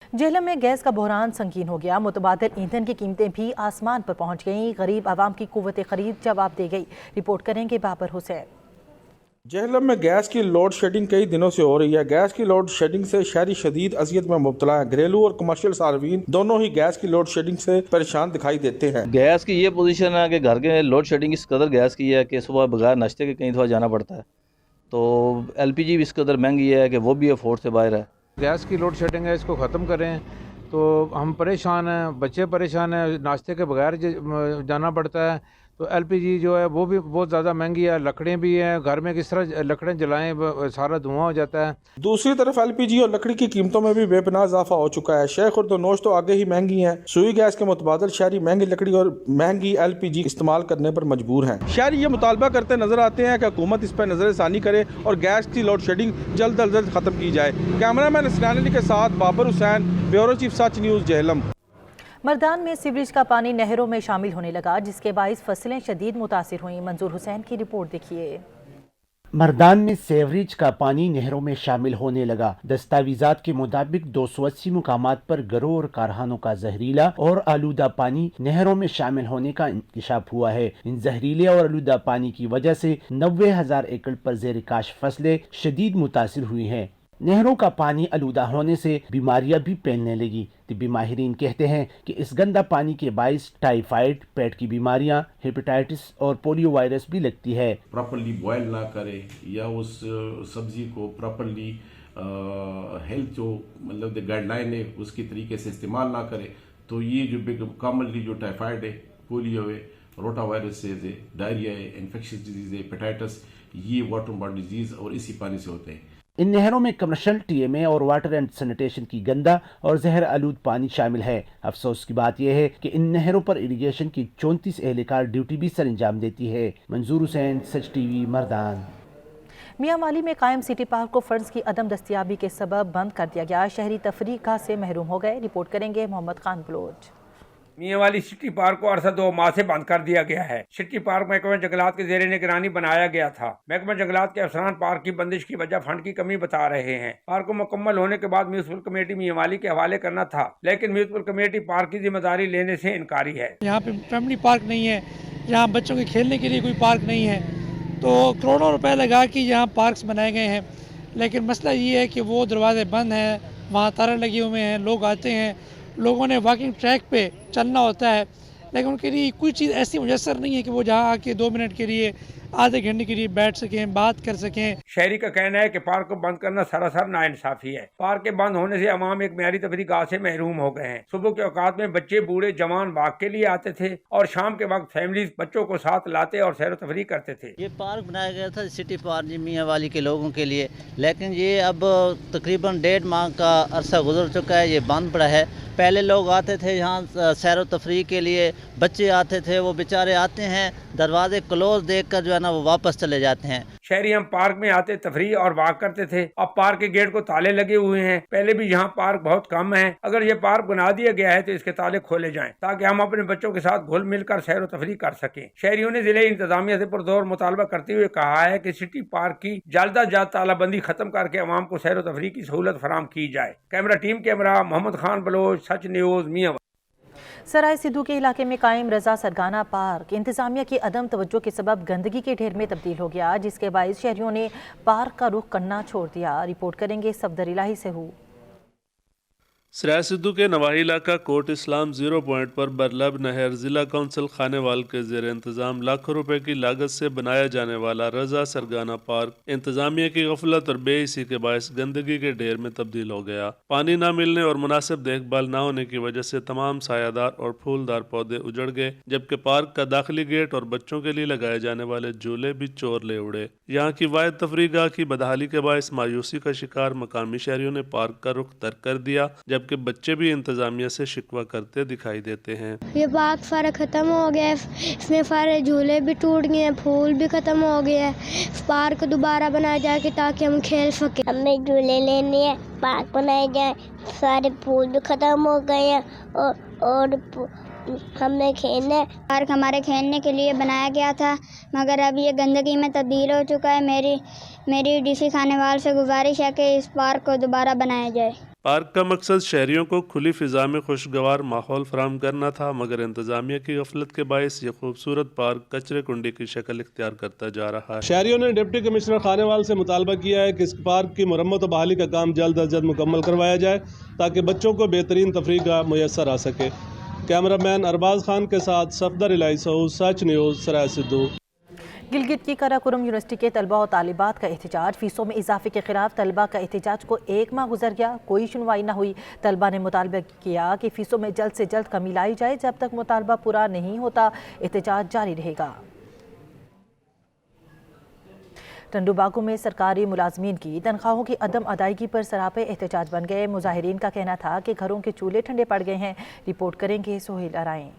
जेहलम में गैस का बहरान संगीन हो गया। मुतबादिल ईंधन की कीमतें भी आसमान पर पहुंच गईं। गरीब आवाम की कुव्वत खरीद जवाब दे गई। रिपोर्ट करेंगे बाबर हुसैन। जेहलम में गैस की लोड शेडिंग कई दिनों से हो रही है। गैस की लोड शेडिंग से शहरी शदीद अजियत में मुब्तला है। घरेलू और कमर्शियल सार्वजनिक दोनों ही गैस की लोड शेडिंग से परेशान दिखाई देते हैं। गैस की ये पोजीशन है कि घर के लोड शेडिंग इस कदर गैस की है कि सुबह बगैर नाश्ते के कहीं थोड़ा जाना पड़ता है। तो एलपीजी भी इस कदर महंगी है कि वो भी अफोर्ड से बाहर है। गैस की लोड शेडिंग है, इसको ख़त्म करें तो हम परेशान हैं, बच्चे परेशान हैं, नाश्ते के बगैर जाना पड़ता है। तो एलपीजी जो है वो भी बहुत ज़्यादा महंगी है। लकड़ें भी हैं, घर में किस तरह लकड़ें जलाएं, सारा धुआं हो जाता है। दूसरी तरफ एलपीजी और लकड़ी की कीमतों में भी बेपनाह इजाफा हो चुका है। शेख और दोनोश तो आगे ही महंगी हैं। सुई गैस के मुतबादिल शहरी महंगी लकड़ी और महंगी एलपीजी इस्तेमाल करने पर मजबूर हैं। शहरी ये मुतालबा करते नजर आते हैं कि हुकूमत इस पर नजरसानी करे और गैस की लोड शेडिंग जल्द अज जल्द खत्म की जाए। कैमरामैन इसरान अली के साथ बाबर हुसैन, ब्यूरो चीफ सच न्यूज़, जेहलम। मर्दान में सीवरेज का पानी नहरों में शामिल होने लगा, जिसके बाइस फसलें शदीद मुतासिर हुई। मंजूर हुसैन की रिपोर्ट देखिए। मर्दान में सीवरेज का पानी नहरों में शामिल होने लगा। दस्तावेजात के मुताबिक 280 मुकामात पर घरों और कारखानों का जहरीला और आलूदा पानी नहरों में शामिल होने का इंकशाफ हुआ है। इन जहरीले और आलूदा पानी की वजह से 90,000 एकड़ पर ज़ेर काश फसलें शदीद मुतासिर हुई हैं। नहरों का पानी आलूदा होने से बीमारियां भी फैलने लगी। तिब्बी माहिरीन कहते हैं कि इस गंदा पानी के बाइस टाइफाइड, पेट की बीमारियां, हेपेटाइटिस और पोलियो वायरस भी लगती है। प्रॉपर्ली बॉयल ना करे या उस सब्जी को प्रॉपर्ली हेल्थ जो मतलब गाइडलाइन है उसकी तरीके से इस्तेमाल ना करे तो ये जो कॉमनली जो टाइफाइड है, पोलियो है, रोटा वायरस है, डायरिया है, इन्फेक्शियस डिजीज है, हेपेटाइटिस, ये वाटर बॉर्न डिजीज और इसी पानी से होते हैं। इन नहरों में कमर्शियल टीएमए और वाटर एंड सैनिटेशन की गंदा और जहर आलूद पानी शामिल है। अफसोस की बात यह है कि इन नहरों पर इरिगेशन की 34 एहलकार ड्यूटी भी सर अंजाम देती है। मंजूर हुसैन, सच टीवी, मर्दान। मियां वाली में कायम सिटी पार्क को फंड्स की अदम दस्तियाबी के सबब बंद कर दिया गया। शहरी तफरीह से महरूम हो गए। रिपोर्ट करेंगे मोहम्मद खान बलोच। मियां वाली सिटी पार्क को अरसा 2 माह से बंद कर दिया गया है। सिटी पार्क महकमा जंगलात के जेर निगरानी बनाया गया था। महकमा जंगलात के अफसरान पार्क की बंदिश की वजह फंड की कमी बता रहे हैं। पार्क को मुकम्मल होने के बाद म्यूनिसिपल कमेटी मियां वाली के हवाले करना था, लेकिन म्यूनिसिपल कमेटी पार्क की जिम्मेदारी लेने से इनकारी है। यहाँ पे फैमिली पार्क नहीं है, यहाँ बच्चों के खेलने के लिए कोई पार्क नहीं है, तो करोड़ों रुपए लगा के यहाँ पार्क्स बनाए गए हैं, लेकिन मसला ये है कि वो दरवाजे बंद हैं, वहाँ तारे लगे हुए हैं, लोग आते हैं, लोगों ने वॉकिंग ट्रैक पे चलना होता है, लेकिन उनके लिए कोई चीज़ ऐसी मुयसर नहीं है कि वो जहाँ आके 2 मिनट के लिए, आधे घंटे के लिए बैठ सकें, बात कर सकें। शहरी का कहना है कि पार्क को बंद करना सरासर नाइंसाफी है। पार्क के बंद होने से अवाम एक म्यारी तफरीह गाह से महरूम हो गए हैं। सुबह के औकात में बच्चे, बूढ़े, जवान वॉक के लिए आते थे और शाम के वक्त फैमिलीज बच्चों को साथ लाते और सैर तफरीह करते थे। ये पार्क बनाया गया था सिटी पार्क मियां वाली के लोगों के लिए, लेकिन ये अब तकरीबन 1.5 माह का अरसा गुजर चुका है, ये बंद पड़ा है। पहले लोग आते थे यहाँ सैर तफरीह के लिए, बच्चे आते थे, वो बेचारे आते हैं, दरवाजे क्लोज देखकर जो है ना वो वापस चले जाते हैं। शहरी हम पार्क में आते, तफरीह और वॉक करते थे। अब पार्क के गेट को ताले लगे हुए हैं। पहले भी यहाँ पार्क बहुत कम है। अगर ये पार्क बना दिया गया है तो इसके ताले खोले जाएं ताकि हम अपने बच्चों के साथ घुल मिलकर सैर तफरीह कर सकें। शहरियों ने जिले इंतजामिया से पुरजोर मुतालबा करते हुए कहा है कि सिटी पार्क की जल्द अज जल्द तालाबंदी खत्म करके अवाम को सैर तफरीह की सहूलत फराम की जाए। कैमरा मोहम्मद खान बलोच, सच न्यूज़, मियां। सराय सिद्धू के इलाके में कायम रजा सरगाना पार्क इंतजामिया की अदम तवज्जो के सबब गंदगी के ढेर में तब्दील हो गया, जिसके बायस शहरियों ने पार्क का रुख करना छोड़ दिया। रिपोर्ट करेंगे सफदर इलाही से हूँ। सराय सिद्धू के नवाही इलाका कोट इस्लाम 0 पॉइंट पर बरलब नहर जिला कौंसिल खानेवाल के जेर इंतजाम लाखों रुपए की लागत से बनाया जाने वाला रजा सरगाना पार्क इंतजामिया की गफलत और बेइसी के बायस गंदगी के ढेर में तब्दील हो गया। पानी न मिलने और मुनासिब देखभाल न होने की वजह से तमाम सायादार और फूलदार पौधे उजड़ गए, जबकि पार्क का दाखिली गेट और बच्चों के लिए लगाए जाने वाले झूले भी चोर ले उड़े। यहाँ की वाहिद तफरीगाह की बदहाली के बायस मायूसी का शिकार मकामी शहरियों ने पार्क का रुख तर्क कर दिया, जबकि बच्चे भी इंतजामिया से शिकवा करते दिखाई देते हैं। ये पार्क सारा खत्म हो गया है, इसमें सारे झूले भी टूट गए हैं, फूल भी खत्म हो गया है। पार्क दोबारा बनाया जाए ताकि हम खेल सके। हमें झूले लेने हैं, पार्क बनाए जाए, सारे फूल भी खत्म हो गए हैं और हमने खेलने। पार्क हमारे खेलने के लिए बनाया गया था, मगर अब ये गंदगी में तब्दील हो चुका है। मेरी डीसी खानेवाल से गुजारिश है कि इस पार्क को दोबारा बनाया जाए। पार्क का मकसद शहरियों को खुली फिजा में खुशगवार माहौल फराहम करना था, मगर इंतजामिया की गफलत के बायस ये खूबसूरत पार्क कचरे कुंडी की शक्ल इख्तियार करता जा रहा है। शहरियों ने डिप्टी कमिश्नर खानेवाल से मुतालबा किया है कि इस पार्क की मरम्मत और बहाली का काम जल्द अज जल्द मुकम्मल करवाया जाए ताकि बच्चों को बेहतरीन तफरीह का मुयसर आ सके। कैमरामैन अरबाज खान के साथ सफदर इलाई सऊद, सच न्यूज़, सराय सिद्धू। गिलगित की कराकोरम यूनिवर्सिटी के तलबा और तालिबात का एहतजाज। फीसों में इजाफे के खिलाफ तलबा का एहतजाज को 1 माह गुजर गया, कोई सुनवाई न हुई। तलबा ने मुतालबा किया कि फीसों में जल्द से जल्द कमी लाई जाए। जब तक मुतालबा पूरा नहीं होता एहतजाज जारी रहेगा। टंडूबागू में सरकारी मुलाजमीन की तनख्वाहों की अदम अदायगी पर सरापे एहतजाज बन गए। मुजाहिरीन का कहना था कि घरों के चूल्हे ठंडे पड़ गए हैं। रिपोर्ट करेंगे सोहेल अराइन।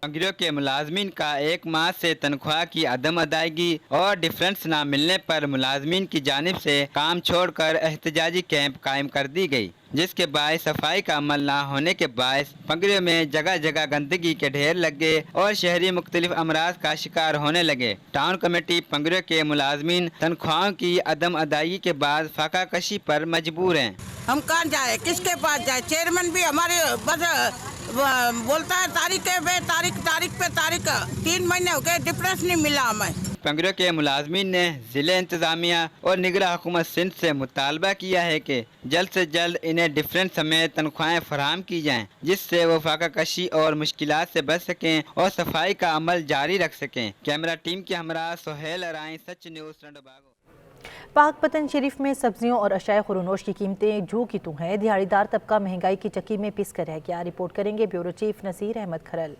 नौकरियों के मुलाजमीन का 1 माह से तनख्वाह की अदम अदायगी और डिफरेंस न मिलने पर मुलाजमीन की जानिब से काम छोड़कर एहतजाजी कैंप कायम कर दी गई, जिसके बायस सफाई का अमल न होने के बायस पंगरियों में जगह जगह गंदगी के ढेर लग गए और शहरी मुख्तलिफ अमराज का शिकार होने लगे। टाउन कमेटी पंगरियों के मुलाजमीन तनख्वाहों की अदम अदायगी के बाद फाका कशी पर मजबूर हैं। हम कहाँ जाए, किसके पास जाए? चेयरमैन भी हमारे बस बोलता है तारीख पे तारीख 3 महीने हो गए, डिफरेंस नहीं मिला हमें। पंगरियों के मुलाजमीन ने जिले इंतजामिया और निगरान हुकूमत सिंध से मुतालबा किया है कि जल्द से जल्द इन्हें डिफरेंस समेत तनख्वाहें फराहम की जाएं, जिससे वो फाका कशी और मुश्किलात से बच सकें और सफाई का अमल जारी रख सकें। कैमरा टीम के हमरा सोहेल अराइन, सच न्यूज़, टंडूबागू। पाक पतन शरीफ में सब्जियों और अशाए खुरनोश की कीमतें जू की तू हैं। दिहाड़ीदार तबका महंगाई की चक्की में पिस कर रह गया। रिपोर्ट करेंगे ब्यूरो चीफ नसीर अहमद खरल।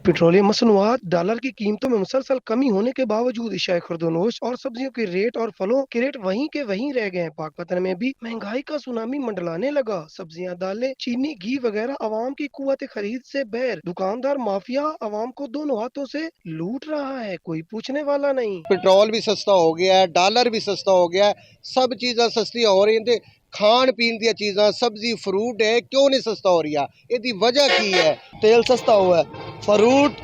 पेट्रोलियम मसनूआत डॉलर की कीमतों में मुसलसल कमी होने के बावजूद अशाए खुर्दनोश और सब्जियों के रेट और फलों के रेट वहीं के वहीं रह गए हैं। पाकपतन में भी महंगाई का सुनामी मंडलाने लगा। सब्जियां, दालें, चीनी, घी वगैरह आवाम की कुव्वत खरीद से बैर। दुकानदार माफिया आवाम को दोनों हाथों से लूट रहा है, कोई पूछने वाला नहीं। पेट्रोल भी सस्ता हो गया है, डॉलर भी सस्ता हो गया है, सब चीज़ें सस्ती हो रही हैं। खान पीन दी चीज़ां, सब्जी फ्रूट है, क्यों नहीं सस्ता हो रही है? इसकी वजह की है? तेल सस्ता हुआ है, फ्रूट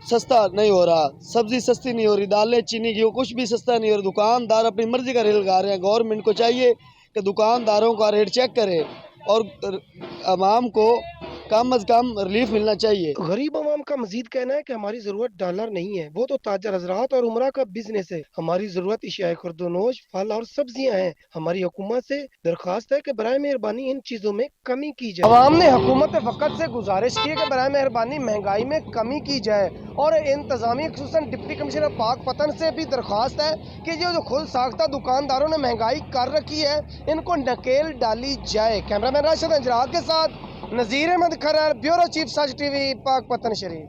सस्ता नहीं हो रहा, सब्जी सस्ती नहीं हो रही, दालें, चीनी, घी कुछ भी सस्ता नहीं हो रहा। दुकानदार अपनी मर्जी का रेट लगा रहे हैं। गवर्नमेंट को चाहिए कि दुकानदारों का रेट चेक करे और आवाम को कम अज कम रिलीफ मिलना चाहिए। गरीब आवाम का मजीद कहना है कि हमारी जरूरत डॉलर नहीं है, वो तो ताजर हजरात और उमरा का बिजनेस है। हमारी जरूरत अशियाए खुर्दनोश, फल और सब्जियां हैं। हमारी हुकूमत से दरख्वास्त है कि बराए मेहरबानी इन चीजों में कमी की जाए। आवाम ने हुकूमत वक़्त से गुजारिश की है कि बराए मेहरबानी महंगाई में कमी की जाए और इंतजामी खुसूसन डिप्टी कमिश्नर पाक पतन से भी दरख्वास्त है कि जो खुद साख्ता दुकानदारों ने महंगाई कर रखी है, इनको नकेल डाली जाए। कैमरामैन राशिद अंजरात के साथ नज़ीर अहमद खरर, ब्यूरो चीफ सच टीवी, पाक पतन शरीफ।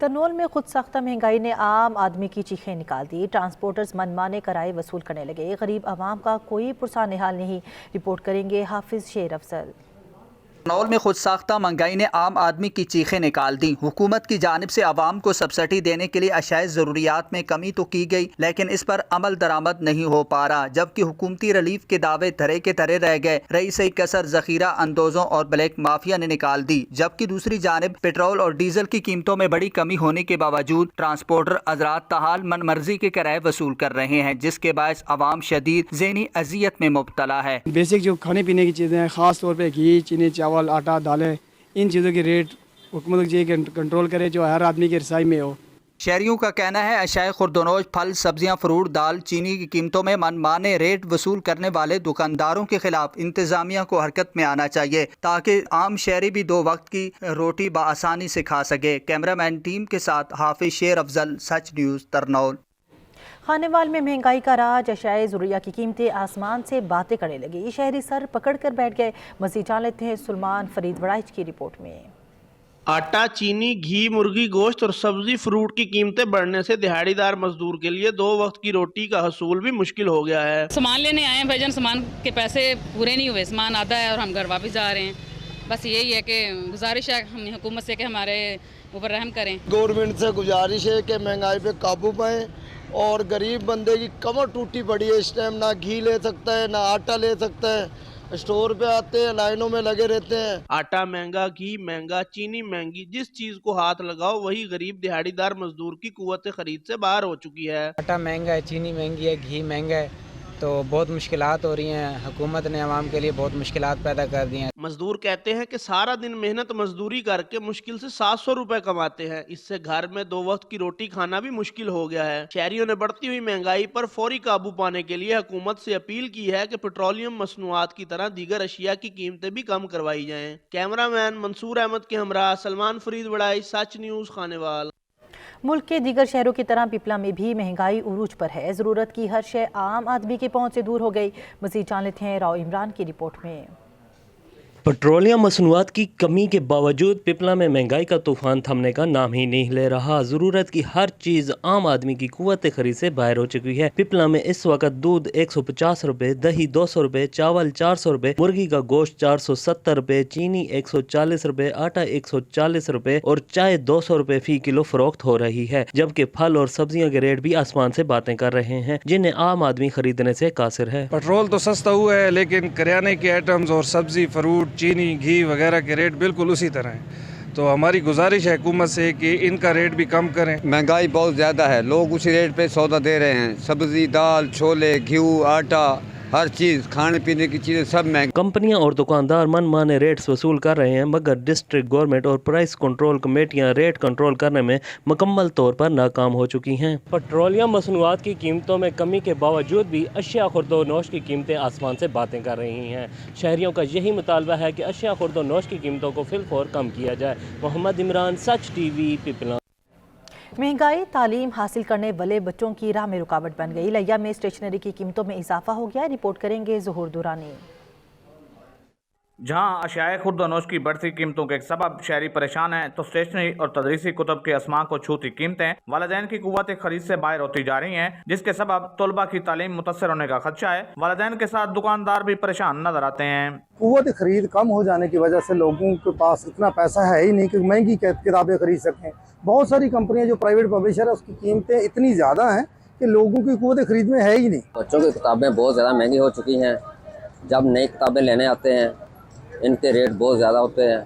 तरनोल में खुद साख्ता महंगाई ने आम आदमी की चीखें निकाल दी। ट्रांसपोर्टर्स मनमाने किराए वसूल करने लगे। गरीब आवाम का कोई पुरसान हाल नहीं। रिपोर्ट करेंगे हाफिज शेर अफजल। तरनौल में खुद साख्ता महंगाई ने आम आदमी की चीखें निकाल दी। हुकूमत की जानिब से आवाम को सब्सिडी देने के लिए अशाए ज़रूरियात में कमी तो की गई, लेकिन इस पर अमल दरामद नहीं हो पा रहा, जबकि हुकूमती रिलीफ के दावे धरे के धरे रह गए। रही सही कसर ज़खीरा अंदोजों और ब्लैक माफिया ने निकाल दी। जबकि दूसरी जानिब पेट्रोल और डीजल की कीमतों में बड़ी कमी होने के बावजूद ट्रांसपोर्टर हज़रात ताहाल मन मर्जी के किराए वसूल कर रहे हैं, जिसके बायस आवाम शदीद ज़हनी अजियत में मुब्तला है। बेसिक जो खाने पीने की चीज़ें हैं, खास तौर पर घी, चीनी, चावल, आटा, दालें, इन चीज़ों की रेट हुकूमत ये कंट्रोल करे जो हर आदमी के रसाई में हो। शहरियों का कहना है अशाए खुर्दनोश, फल, सब्जियां, फ्रूट, दाल, चीनी की कीमतों में मनमाने रेट वसूल करने वाले दुकानदारों के खिलाफ इंतजामिया को हरकत में आना चाहिए ताकि आम शहरी भी 2 वक्त की रोटी बआसानी से खा सके। कैमरामैन टीम के साथ हाफिज शेर अफजल, सच न्यूज़, तरनौल। खानेवाल में महंगाई का राज। अशाए ज़रूरिया की कीमतें आसमान से बातें करने लगी। शहरी सर पकड़ कर बैठ गए। मज़ीद जान लेते हैं सुलेमान फरीद वड़ाइच की रिपोर्ट में। आटा, चीनी, घी, मुर्गी गोश्त और सब्जी फ्रूट की कीमतें बढ़ने से दिहाड़ीदार मजदूर के लिए 2 वक्त की रोटी का हसूल भी मुश्किल हो गया है। सामान लेने आए हैं भाईजान, सामान के पैसे पूरे नहीं हुए, सामान आधा है और हम घर वापस जा रहे हैं। बस यही है कि गुजारिश है हम हुकूमत से कि हमारे ऊपर रहम करें। गवर्नमेंट से गुजारिश है कि महंगाई पे काबू पाएं और गरीब बंदे की कमर टूटी पड़ी है इस टाइम, ना घी ले सकता है, ना आटा ले सकता है। स्टोर पे आते हैं, लाइनों में लगे रहते हैं। आटा महंगा, घी महंगा, चीनी महंगी, जिस चीज को हाथ लगाओ वही गरीब दिहाड़ीदार मजदूर की कुव्वत खरीद से बाहर हो चुकी है। आटा महंगा है, चीनी महंगी है, घी महंगा है, तो बहुत मुश्किलात हो रही हैं। हुकूमत ने आवाम के लिए बहुत मुश्किलात पैदा कर दी हैं। मजदूर कहते हैं कि सारा दिन मेहनत मजदूरी करके मुश्किल से 700 रुपए कमाते हैं। इससे घर में 2 वक्त की रोटी खाना भी मुश्किल हो गया है। शहरियों ने बढ़ती हुई महंगाई पर फौरी काबू पाने के लिए हुकूमत से अपील की है कि पेट्रोलियम मसनूआत की तरह दीगर अशिया की कीमतें भी कम करवाई जाएं। कैमरामैन मंसूर अहमद के हमरा सलमान फरीद बड़ाई, सच न्यूज़ खानेवाल। मुल्क के दीगर शहरों की तरह पिपला में भी महंगाई उरूज पर है। ज़रूरत की हर शय आम आदमी की पहुंच से दूर हो गई। मज़ीद जान लेते हैं राव इमरान की रिपोर्ट में। पेट्रोलियम मसनूआत की कमी के बावजूद पिपला में महंगाई का तूफान थमने का नाम ही नहीं ले रहा। ज़रूरत की हर चीज़ आम आदमी की कुव्वत खरीद से बाहर हो चुकी है। पिपला में इस वक्त दूध 150 रुपए, दही 200 रुपए, चावल 400 रुपए, मुर्गी का गोश्त 470 रुपए, चीनी 140 रुपए, आटा 140 रुपए और चाय 200 रुपए फी किलो फरोख्त हो रही है। जबकि फल और सब्जियों के रेट भी आसमान से बातें कर रहे हैं, जिन्हें आम आदमी खरीदने से कासिर है। पेट्रोल तो सस्ता हुआ है, लेकिन करियाने के आइटम्स और सब्जी, फ्रूट, चीनी, घी वगैरह के रेट बिल्कुल उसी तरह हैं। तो हमारी गुजारिश है हुकूमत से कि इनका रेट भी कम करें। महंगाई बहुत ज़्यादा है, लोग उसी रेट पे सौदा दे रहे हैं। सब्जी, दाल, छोले, घी, आटा, हर चीज़, खाने पीने की चीज़ें सब महंगी। कंपनियां और दुकानदार मनमाने रेट्स वसूल कर रहे हैं, मगर डिस्ट्रिक्ट गवर्नमेंट और प्राइस कंट्रोल कमेटियां रेट कंट्रोल करने में मुकम्मल तौर पर नाकाम हो चुकी हैं। पेट्रोलियम मसनूआत की कीमतों में कमी के बावजूद भी अशिया खुर्दोनोश की कीमतें आसमान से बातें कर रही हैं। शहरियों का यही मुतालबा है कि अशिया खुर्दोनोश की कीमतों को फिलफौर कम किया जाए। मोहम्मद इमरान, सच टीवी, पिपला। महंगाई तालीम हासिल करने वाले बच्चों की राह में रुकावट बन गई। लिया में स्टेशनरी की कीमतों में इजाफा हो गया। रिपोर्ट करेंगे ज़ुहूर दुरानी। जहां अशियाए खुर्दोनोश की बढ़ती कीमतों के सबब शहरी परेशान हैं, तो स्टेशनरी और तदरीसी कुतुब के अस्मा को छूती कीमतें वालिदैन की कुव्वत खरीद से बाहर होती जा रही हैं, जिसके सबब तलबा की तालीम मुतासर होने का खदशा है। वालिदैन के साथ दुकानदार भी परेशान नजर आते हैं। कुव्वत खरीद कम हो जाने की वजह से लोगों के पास इतना पैसा है ही नहीं कि महंगी किताबें खरीद सकें। बहुत सारी कंपनियां जो प्राइवेट पब्लिशर है, उसकी कीमतें इतनी ज़्यादा हैं कि लोगों की कुव्वत खरीद में है ही नहीं। बच्चों की किताबें बहुत ज़्यादा महंगी हो चुकी हैं। जब नई किताबें लेने आते हैं, इनके रेट बहुत ज़्यादा होते हैं।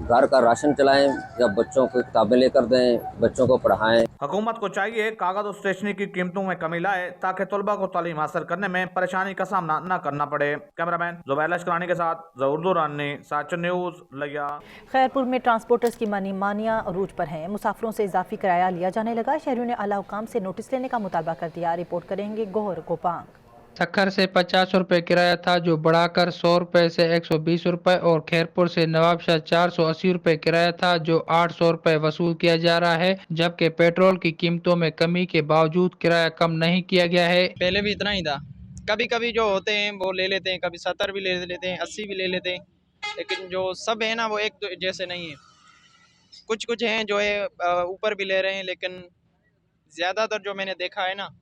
घर का राशन चलाएं या बच्चों को किताबें लेकर दें, बच्चों को पढ़ाएं। हुकूमत को चाहिए कागज और स्टेशनरी की कीमतों में कमी लाए, ताकि तलबा को तालीम हासिल करने में परेशानी का सामना न करना पड़े। कैमरामैन जुबैर लश्करानी के साथ ज़हूर दुरानी, सच न्यूज़, लिया। खैरपुर में ट्रांसपोर्टर्स की मानिया अरूज पर हैं। मुसाफिरों से इजाफी किराया लिया जाने लगा। शहरियों ने आला हुकाम से नोटिस लेने का मुतालबा कर दिया। रिपोर्ट करेंगे गोहर गोपांग। सक्खर से 50 रुपये किराया था, जो बढ़ाकर 100 रुपये से 120 रुपये, और खैरपुर से नवाबशाह 480 रुपये किराया था, जो 800 रुपये वसूल किया जा रहा है। जबकि पेट्रोल की कीमतों में कमी के बावजूद किराया कम नहीं किया गया है। पहले भी इतना ही था, कभी कभी जो होते हैं वो ले लेते हैं, कभी 70 भी ले लेते हैं, 80 भी ले लेते हैं, लेकिन जो सब है ना वो एक जैसे नहीं है। कुछ हैं जो है ऊपर भी ले रहे हैं, लेकिन ज़्यादातर जो मैंने देखा है ना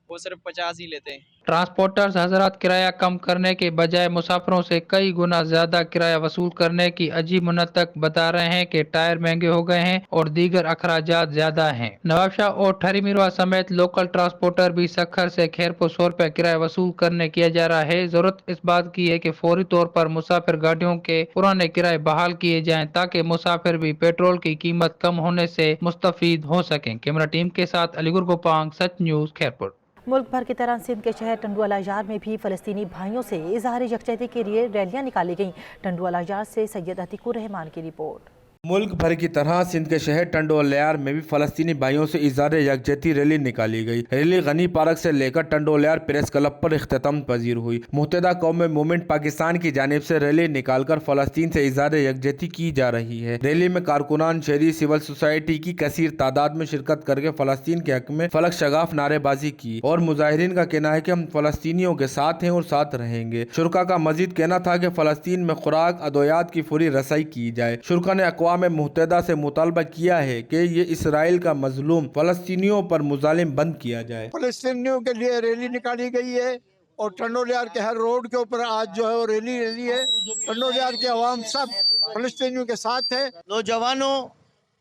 वो सिर्फ 50 ही लेते हैं। ट्रांसपोर्टर्स हजरात किराया कम करने के बजाय मुसाफिरों से कई गुना ज्यादा किराया वसूल करने की अजीब मुनतक बता रहे हैं कि टायर महंगे हो गए हैं और दीगर अखराजात ज्यादा हैं। नवाबशाह और ठहरीमिरवा समेत लोकल ट्रांसपोर्टर भी सक्खर से खैरपुर 100 रुपये किराया वसूल करने किया जा रहा है। जरूरत इस बात की है कि फौरी तौर पर मुसाफिर गाड़ियों के पुराने किराए बहाल किए जाएं, ताकि मुसाफिर भी पेट्रोल की कीमत कम होने से मुस्तफीद हो सकें। कैमरा टीम के साथ अलीगुर गोपांग, सच न्यूज़, खैरपुर। मुल्क भर की तरह सिंध के शहर टंडुआलाजार में भी फ़लस्तीनी भाइयों से इजहार यकजहती के लिए रैलियां निकाली गईं। टंडुआलाजार से सैयद अतीकुर रहमान की रिपोर्ट। मुल्क भर की तरह सिंध के शहर टंडोलियार में भी फ़लस्तीनी भाइयों से इज़हार यकजहती रैली निकाली गई। रैली गनी पार्क से लेकर टंडोलियार प्रेस क्लब पर इख्तिताम पजीर हुई। मुत्तहिदा कौम मूवमेंट पाकिस्तान की जानिब से रैली निकालकर फ़लस्तीन से इज़हार यकजहती की जा रही है। रैली में कारकुनान, शहरी, सिविल सोसाइटी की कसीर तादाद में शिरकत करके फ़लस्तीन के हक में फलक शगाफ नारेबाजी की और मुजाहिरीन का कहना है कि हम फ़लस्तीनियों के साथ हैं और साथ रहेंगे। शुरका का मजीद कहना था कि फ़लस्तीन में खुराक अदवियात की फौरी रसाई की जाए। शुरका ने अक़वाम मुत्तहिदा से मुतालबा किया है कि ये इसराइल का मजलूम फ़लस्तीनियों पर मुजालिम बंद किया जाए। फ़लस्तीनियों के लिए रैली निकाली गई है और टंडोलियार के हर रोड के ऊपर आज जो है वो रैली है। टंडोलियार के अवाम सब फ़लस्तीनियों के साथ है। नौजवानों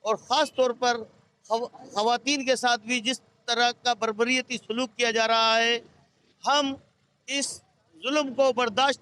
और ख़ास तौर पर ख़वातीन के साथ भी जिस तरह का बर्बरियती सलूक किया जा रहा है, हम इस जुल्म को बर्दाश्त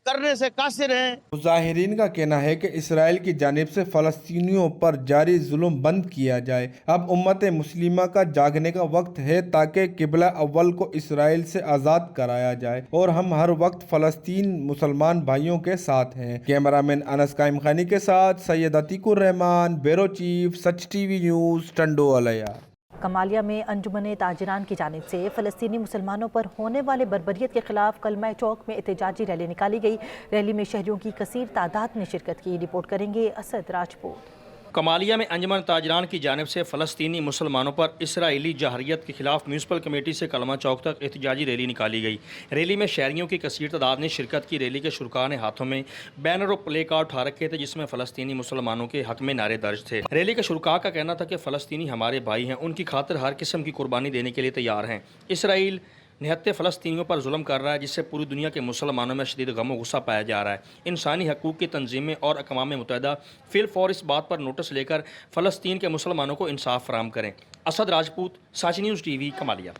करने से कासिर हैं। मुजाहिरीन का कहना है कि इसराइल की जानिब से फ़लस्तीनियों पर जारी जुल्म बंद किया जाए। अब उम्मत मुस्लिमा का जागने का वक्त है ताकि किबला अव्वल को इसराइल से आज़ाद कराया जाए और हम हर वक्त फ़लस्तीन मुसलमान भाइयों के साथ हैं। कैमरामैन अनस काइम खानी के साथ सैयद अतीकुर रहमान, ब्यूरो चीफ, सच टीवी न्यूज़, टंडो अलैया। कमालिया में अंजुमन ताजिरान की जानिब से फ़लस्तीनी मुसलमानों पर होने वाले बर्बरियत के खिलाफ कलमा चौक में एहतजाजी रैली निकाली गई। रैली में शहरियों की कसीर तादाद ने शिरकत की। रिपोर्ट करेंगे असद राजपूत। कमालिया में अंजुमन ताजरान की जानिब से फ़लस्तीनी मुसलमानों पर इसराइली जहरियत के खिलाफ म्यूनसिपल कमेटी से कलमा चौक तक एहतजाजी रैली निकाली गई। रैली में शहरियों की कसीर तादाद ने शिरकत की। रैली के शुरका ने हाथों में बैनर और प्ले कार्ड उठा रखे थे जिसमें फ़लस्तीनी मुसलमानों के हक में नारे दर्ज थे। रैली के शुरका का कहना था कि फ़लस्तीनी हमारे भाई हैं, उनकी खातिर हर किस्म की कुर्बानी देने के लिए तैयार हैं। इसराइल निहत्ते फ़लस्तीनियों पर जुल्म कर रहा है जिससे पूरी दुनिया के मुसलमानों में शदीद गम और गुस्सा पाया जा रहा है। इंसानी हकूक़ की तंजीमें और अक़वाम मुत्तहिदा फिलफौर इस बात पर नोटिस लेकर फ़लस्तीन के मुसलमानों को इंसाफ फराहम करें। असद राजपूत, साची न्यूज़ टीवी, कमालिया।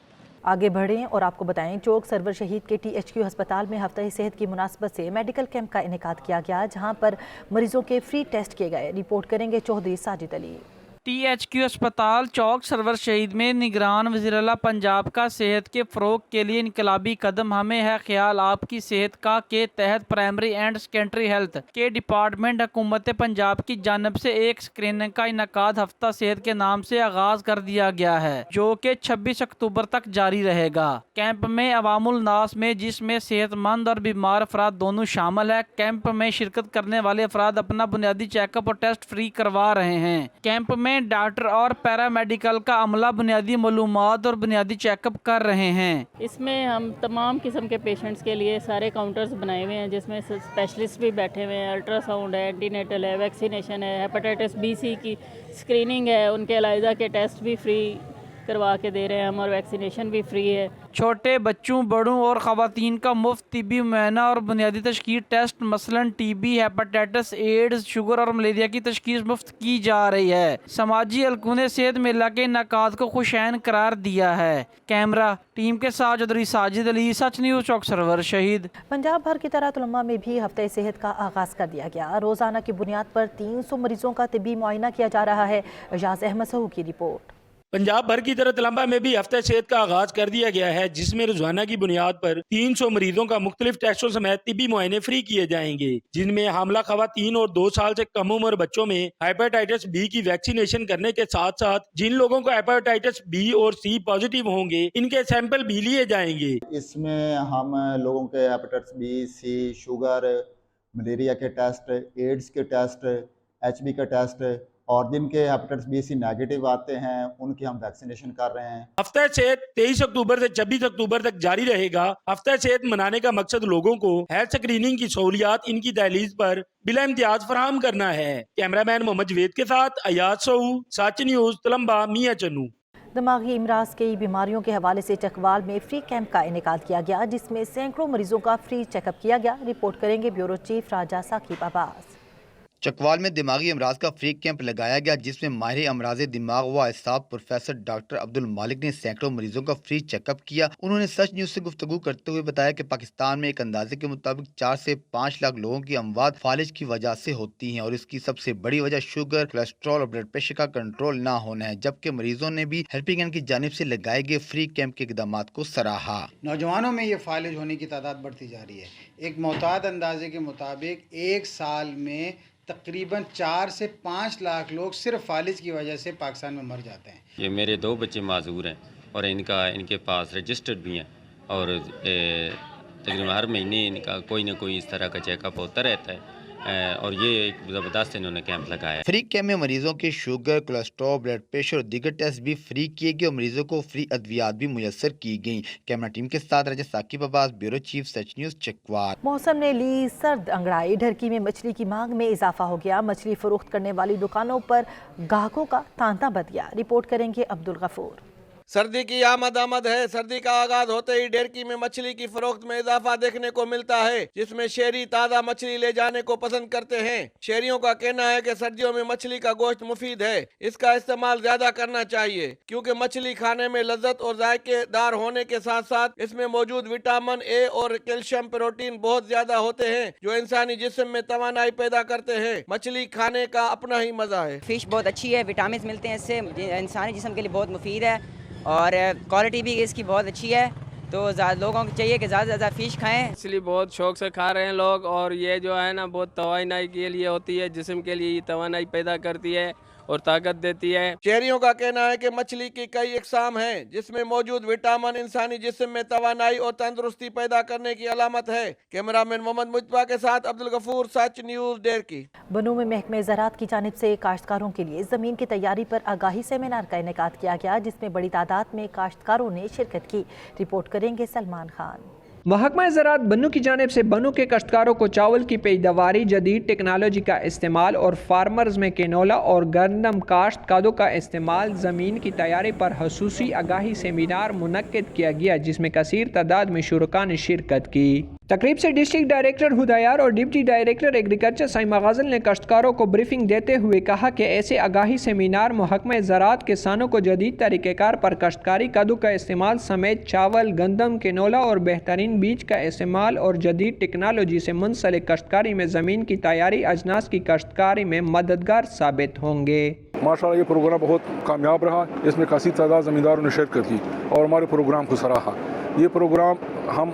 आगे बढ़ें और आपको बताएं, चौक सरवर शहीद के THQ अस्पताल में हफ्ता सेहत की मुनासबत से मेडिकल कैंप का इनेकाद किया गया जहां पर मरीजों के फ्री टेस्ट किए गए। रिपोर्ट करेंगे चौधरी साजिद अली। THQ अस्पताल चौक सरवर शहीद में निगरान वज़ीर-ए-आला पंजाब का सेहत के फ़रोग के लिए इनकलाबी कदम हमें है ख्याल आपकी सेहत का के तहत प्राइमरी एंड सेकेंडरी हेल्थ के डिपार्टमेंट हुकूमत पंजाब की जानब से एक स्क्रीनिंग का इनकाद हफ्ता सेहत के नाम से आगाज कर दिया गया है जो कि 26 अक्टूबर तक जारी रहेगा। कैंप में अवामुल नास में जिसमें सेहतमंद और बीमार अफराद दोनों शामिल है। कैंप में शिरकत करने वाले अफराद अपना बुनियादी चेकअप और टेस्ट फ्री करवा रहे हैं। कैंप में डॉक्टर और पैरामेडिकल का अमला बुनियादी मालूमात और बुनियादी चेकअप कर रहे हैं। इसमें हम तमाम किस्म के पेशेंट्स के लिए सारे काउंटर्स बनाए हुए हैं जिसमें स्पेशलिस्ट भी बैठे हुए हैं। अल्ट्रासाउंड है, एंटीनेटल है, वैक्सीनेशन है, हेपेटाइटिस B-C की स्क्रीनिंग है, उनके एलाइजा के टेस्ट भी फ्री करवा के दे रहे हैं हम और वैक्सीनेशन भी फ्री है। छोटे बच्चों, बड़ों और ख़वातीन का मुफ्त तिब्बी मुआयना और बुनियादी तशख़ीस टेस्ट मसलन TB, हेपेटाइटिस, एड्स, शुगर और मलेरिया की तशख़ीस मुफ्त की जा रही है। समाजी हलकों ने सेहत मेला के इनकाद को खुशैन करार दिया है। कैमरा टीम के साथ चौधरी साजिद अली, सच न्यूज़, चौक सरवर शहीद। पंजाब भर की तरह तुलमा में भी हफ्ते सेहत का आगाज़ कर दिया गया। रोज़ाना की बुनियाद पर 300 मरीजों का तिब्बी मुआयना किया जा रहा है। एजाज अहमद सहू की रिपोर्ट। पंजाब भर की तरह तलंबा में भी हफ्ते सेहत का आगाज कर दिया गया है जिसमें रोजाना की बुनियाद पर 300 मरीजों का मुख्तलिफ टेस्टों समेत तिब्बी मुआयने फ्री किए जाएंगे जिनमें हामला खवातीन और 2 साल से कम उम्र बच्चों में हेपेटाइटिस B की वैक्सीनेशन करने के साथ साथ जिन लोगों को हेपेटाइटिस B और C पॉजिटिव होंगे इनके सैंपल भी लिए जाएंगे। इसमें हम लोगों के hepatitis B, C, sugar, malaria के टेस्ट, एड्स के टेस्ट, HB के टेस्ट और जिनके हेपेटाइटिस B-C नेगेटिव आते हैं उनकी हम वैक्सीनेशन कर रहे हैं। हफ्ता सेहत 23 अक्टूबर से 26 अक्टूबर तक जारी रहेगा। हफ्ता सेहत मनाने का मकसद लोगों को हेल्थ स्क्रीनिंग की सहूलियात इनकी दहलीज पर बिला इम्तियाज फराहम करना है। कैमरामैन मोहम्मद जवेद के साथ अयाज सऊ, सच न्यूज़, तलंबा, मियां चन्नू। दिमागी इमराज की बीमारियों के हवाले से चकवाल में फ्री कैंप का इनेकाद किया गया जिसमें सैकड़ों मरीजों का फ्री चेकअप किया गया। रिपोर्ट करेंगे ब्यूरो चीफ राजा साकिब अब्बास। चकवाल में दिमागी अमराज का फ्री कैंप लगाया गया जिसमें माहिर अमराज दिमाग व असाब प्रोफेसर डॉक्टर अब्दुल मालिक ने सैकड़ों मरीजों का फ्री चेकअप किया। उन्होंने सच न्यूज़ से गुफ्तगू करते हुए बताया कि पाकिस्तान में एक अंदाजे के मुताबिक 4 से 5 लाख लोगों की अमवात फालिज की वजह से होती हैं और इसकी सबसे बड़ी वजह शुगर, कोलेस्ट्रॉल और ब्लड प्रेशर का कंट्रोल ना होना है। जबकि मरीजों ने भी हेल्पिंग हैंड की जानिब से लगाए गए फ्री कैंप के इकदामात को सराहा। नौजवानों में ये फालिज होने की तादाद बढ़ती जा रही है। एक मोहताद अंदाजे के मुताबिक एक साल में तकरीबन 4 से 5 लाख लोग सिर्फ फालिज की वजह से पाकिस्तान में मर जाते हैं। ये मेरे 2 बच्चे माजूर हैं और इनके पास रजिस्टर्ड भी हैं और तकरीबन हर महीने इनका कोई ना कोई इस तरह का चेकअप होता रहता है और ये एक ज़बरदस्त इन्होंने कैंप लगाया। फ्री कैंप में मरीजों के शुगर, कोलेस्ट्रॉल, ब्लड प्रेशर और दीगर टेस्ट भी फ्री किए गए और मरीजों को फ्री अद्वियात भी मुयस्सर की गई। कैमरा टीम के साथ राजा साकिब अब्बास, ब्यूरो चीफ, सच न्यूज़, चकवाल। मौसम ने ली सर्द अंगड़ाई। ढरकी में मछली की मांग में इजाफा हो गया। मछली फरोख्त करने वाली दुकानों पर ग्राहकों का तांता बच गया। रिपोर्ट करेंगे अब्दुल गफूर। सर्दी की आमद है। सर्दी का आगाज होते ही डेरकी में मछली की फरोख्त में इजाफा देखने को मिलता है, जिसमें शहरी ताज़ा मछली ले जाने को पसंद करते हैं। शहरियों का कहना है कि सर्दियों में मछली का गोश्त मुफीद है, इसका इस्तेमाल ज्यादा करना चाहिए, क्योंकि मछली खाने में लज्जत और जायकेदार होने के साथ साथ इसमें मौजूद विटामिन ए और कैल्शियम प्रोटीन बहुत ज्यादा होते हैं, जो इंसानी जिस्म में तवानाई पैदा करते हैं। मछली खाने का अपना ही मजा है। फिश बहुत अच्छी है, विटामिन मिलते हैं इससे, इंसानी जिस्म के लिए बहुत मुफीद है और क्वालिटी भी इसकी बहुत अच्छी है। तो लोगों को चाहिए कि ज़्यादा से ज़्यादा फ़िश खाएं। इसलिए बहुत शौक से खा रहे हैं लोग, और ये जो है ना बहुत तवानाई के लिए होती है, जिस्म के लिए ये तवानाई पैदा करती है और ताकत देती है। शहरियों का कहना है कि मछली की कई इकसाम हैं, जिसमें मौजूद विटामिन इंसानी जिस्म में तवानाई और तंदुरुस्ती पैदा करने की अलामत है। कैमरामैन मोहम्मद मुजतबा के साथ अब्दुल गफूर, सच न्यूज़ डेरकी। बनू में महकमे ज़राअत की जानिब से काश्तकारों के लिए ज़मीन की तैयारी पर आगाही सेमिनार का इनेकाद किया गया, जिसमें बड़ी तादाद में काश्तकारों ने शिरकत की। रिपोर्ट करेंगे सलमान खान। महकमा ज़राअत बनू की जानिब से बनू के काश्तकारों को चावल की पैदावारी, जदीद टेक्नोलॉजी का इस्तेमाल और फार्मर्स में कैनोला और गंदम काश्त कादों का इस्तेमाल, ज़मीन की तैयारी पर खसूसी आगाही सेमिनार मुनक्किद किया गया, जिसमें कसीर तादाद में शुरका ने शिरकत की। तकरीब से डिस्ट्रिक्ट डायरेक्टर हुदायार और डिप्टी डायरेक्टर एग्रीकल्चर साइमा गाजल ने काश्तकारों को ब्रीफिंग देते हुए कहा कि ऐसे आगाही सेमिनार महकमा ज़राअत किसानों को जदीद तरीक़ेकार पर काश्तकारी कद्दू का इस्तेमाल समेत चावल, गंदम, कैनोला और बेहतरीन बीज का इस्तेमाल और जदीद टेक्नोलॉजी से मुंसलिक काश्तकारी में ज़मीन की तैयारी अजनास की काश्तकारी में मददगार साबित होंगे। माशाअल्लाह ये प्रोग्राम बहुत कामयाब रहा, इसमें काफ़ी तादाद ज़मींदारों ने शिरकत की और हमारे प्रोग्राम को सराहा। ये प्रोग्राम हम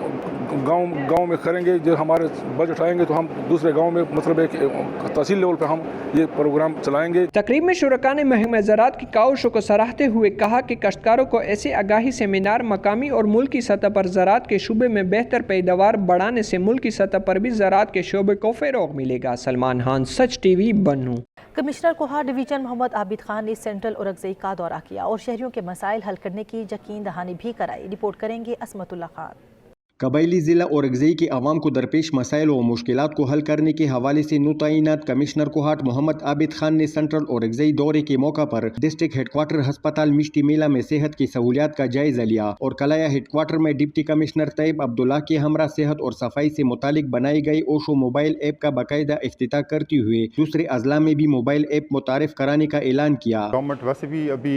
गांव में करेंगे, जो हमारे बजट आएंगे तो हम दूसरे गांव में मतलब एक तहसील लेवल पर हम ये प्रोग्राम चलाएंगे। तकरीब में शुरका ने महकमा ज़राअत की काविशों को सराहते हुए कहा कि काश्तकारों को ऐसे आगाही सेमिनार मकामी और मुल्की सतह पर ज़राअत के शोबे में बेहतर पैदावार बढ़ाने से मुल्की सतह पर भी ज़राअत के शोबे को फ़रोग़ मिलेगा। सलमान खान, सच टीवी, बनू। कमिश्नर कोहाट डिवीजन मोहम्मद आबिद खान ने सेंट्रल औरंगज़ई का दौरा किया और शहरियों के मसाइल हल करने की यकीन दहानी भी कराई। रिपोर्ट करेंगे असमतुल्लाह खान। कबायली ज़िला औरंगज़ई के अवाम को दरपेश मसाइल व मुश्किलात को हल करने के हवाले से नुताइनात कमिश्नर कोहाट मोहम्मद आबिद खान ने सेंट्रल औरंगज़ई दौरे के मौका पर डिस्ट्रिक्ट हेडक्वार्टर हस्पताल मिश्ती मेला में सेहत की सहूलियात का जायजा लिया और कलाया हेडक्वार्टर में डिप्टी कमिश्नर तैयब अब्दुल्ला के हमरा सेहत और सफाई से मुतालिक बनाई गई ओशो मोबाइल ऐप का बाकायदा इफ्तिताह करते हुए दूसरे अजला में भी मोबाइल ऐप मुतारिफ कराने का ऐलान किया। गवर्नमेंट वैसे भी अभी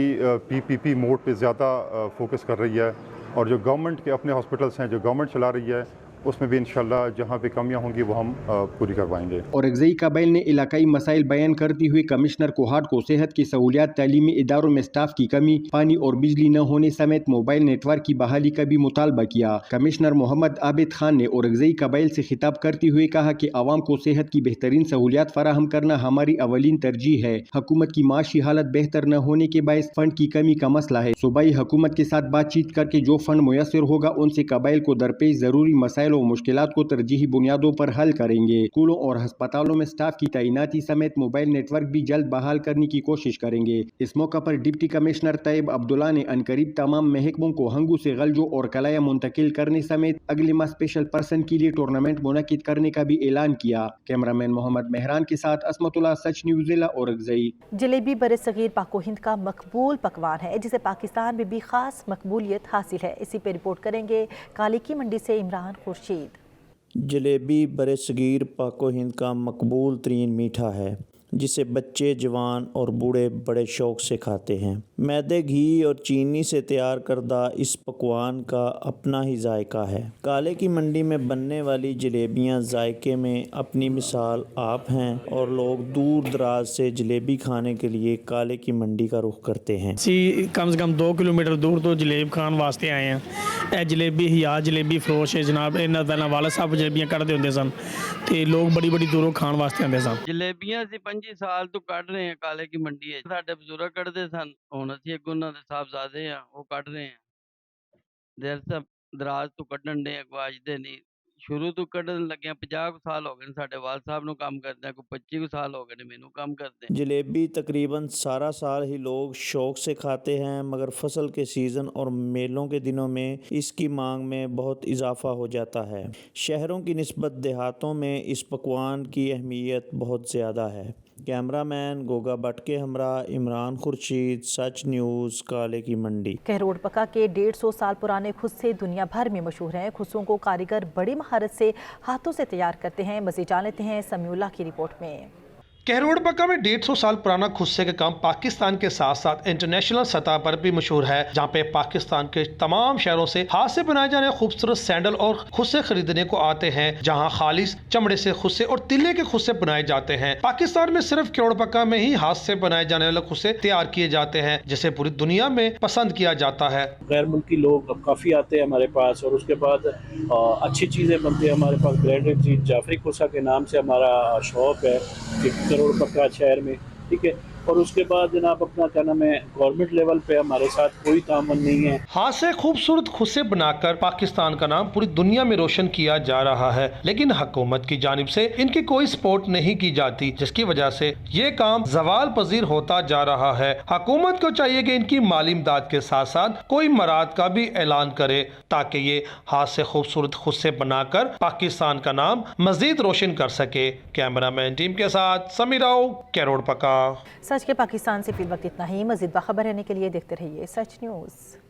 PPP मोड पे ज़्यादा फोकस कर रही है, और जो गवर्नमेंट के अपने हॉस्पिटल्स हैं जो गवर्नमेंट चला रही है, उसमें भी इंशाल्लाह जहाँ पे कमियाँ होंगी वो हम पूरी करवाएंगे। औरंगज़ई कबाइल ने इलाकाई मसाइल बयान करते हुए कमिश्नर कोहाट को सेहत की सहूलियात, तालीमी इदारों में स्टाफ की कमी, पानी और बिजली न होने समेत मोबाइल नेटवर्क की बहाली का भी मुतालबा किया। कमिश्नर मोहम्मद आबिद खान ने औरंगज़ई कबाइल से खिताब करते हुए कहा कि आवाम को सेहत की बेहतरीन सहूलियात फराहम करना हमारी अवलीन तरजीह है। हुकूमत की माशी हालत बेहतर न होने के बायस फंड की कमी का मसला है। सूबाई हुकूमत के साथ बातचीत करके जो फंड मुयसर होगा उनसे कबाइल को दरपेश जरूरी मसाइल और मुश्किलात को तरजीही बुनियादों पर हल करेंगे। स्कूलों और अस्पतालों में स्टाफ की तैनाती समेत मोबाइल नेटवर्क भी जल्द बहाल करने की कोशिश करेंगे। इस मौका पर डिप्टी कमिश्नर तैयब अब्दुल्ला ने अनकरीब तमाम महकमों को हंगू से गलजो और कलाया मुंतकिल करने समेत अगले माह स्पेशल पर्सन के लिए टूर्नामेंट मुनक्किद करने का भी ऐलान किया। कैमरामैन मोहम्मद मेहरान के साथ असमतुल्लाह, सच न्यूज़, जिला औरंगज़ई। जलेबी बरसगीर पाको हिंद का मकबूल पकवान है, जिसे पाकिस्तान में भी खास मकबूलियत हासिल है। इसी पे रिपोर्ट करेंगे काली की मंडी से इमरान खुर्शीद। जलेबी बरसगीर पाको हिंद का मकबूल तरीन मीठा है, जिसे बच्चे, जवान और बूढ़े बड़े शौक़ से खाते हैं। मैदे, घी और चीनी से तैयार करदा इस पकवान का अपना ही जायका है। काले की मंडी में बनने वाली जलेबियां जायके में अपनी मिसाल आप हैं और लोग दूर दराज से जलेबी खाने के लिए काले की मंडी का रुख करते हैं। कम से कम 2 किलोमीटर दूर तो जलेब खान वास्ते आए हैं। यह जलेबी हिया जलेबी फरोश है जनाब। इन्होंने पहला वाला साहब जलेबियां कढ़ते होंगे सन, तो लोग बड़ी बड़ी दूरों खाण वास्ते आते सन। जलेबियां 25 साल तो कढ़ रहे हैं काले की मंडी है। साडे बजुर्ग कढ़ते सन, हुण असीं अगे उन्हां दे साहबजादे आ वो कढ़ रहे हैं। देर सब दराज तो कढ़न डे अगो अज दे नहीं, शुरू तो कढ़न लगे 50 साल हो गए साडे वाल साहब नूं काम करदे, कोई 25 साल हो गए मैनूं काम करदे। जलेबी तकरीबन सारा साल ही लोग शौक़ से खाते हैं, मगर फसल के सीज़न और मेलों के दिनों में इसकी मांग में बहुत इजाफा हो जाता है। शहरों की निस्बत देहातों में इस पकवान की अहमियत बहुत ज़्यादा है। कैमरा मैन गोगा भट्ट के हमरा इमरान खुर्शीद, सच न्यूज़, काले की मंडी। कहरोड़ पक्का के 150 साल पुराने खुस्से दुनिया भर में मशहूर हैं। खुस्सों को कारीगर बड़ी महारत से हाथों से तैयार करते हैं। मज़ीद जान लेते हैं समीउल्लाह की रिपोर्ट में। कहरोड़ पक्का में 150 साल पुराना खुस्से का काम पाकिस्तान के साथ साथ इंटरनेशनल सतह पर भी मशहूर है, जहाँ पे पाकिस्तान के तमाम शहरों से हाथ से बनाए जाने खूबसूरत सैंडल और खुस्से खरीदने को आते हैं, जहाँ खालिस चमड़े से खुस्से और तिल्ले के खुस्से बनाए जाते हैं। पाकिस्तान में सिर्फ कहरोड़ पक्का में ही हाथ से बनाए जाने वाले खुस्से तैयार किए जाते हैं, जिसे पूरी दुनिया में पसंद किया जाता है। गैर मुल्की लोग अब काफ़ी आते हैं हमारे पास, और उसके बाद अच्छी चीज़ें बनती है हमारे पास। ब्रांडेड चीज़ जाफरी खुस्सा के नाम से हमारा शॉप है कहरोड़ पक्का शहर में, ठीक है। और उसके बाद जनाब अपना क्या नाम है, गवर्नमेंट लेवल पे हमारे साथ कोई तामन नहीं है। हाथ से खूबसूरत खुस्से बनाकर पाकिस्तान का नाम पूरी दुनिया में रोशन किया जा रहा है, लेकिन हुकूमत की जानिब से इनकी कोई सपोर्ट नहीं की जाती, जिसकी वजह से ये काम ज़वाल पजीर होता जा रहा है। हुकूमत को चाहिए कि इनकी माली इमदाद के साथ साथ कोई मराद का भी ऐलान करे, ताकि ये हाथ से खूबसूरत खुस्से बनाकर पाकिस्तान का नाम मजीद रोशन कर सके। कैमरामैन टीम के साथ समीर राव, कहरोड़ पक्का। सच के पाकिस्तान से फिल वक्त इतना ही। मज़ीद बाखबर रहने के लिए देखते रहिए सच न्यूज़।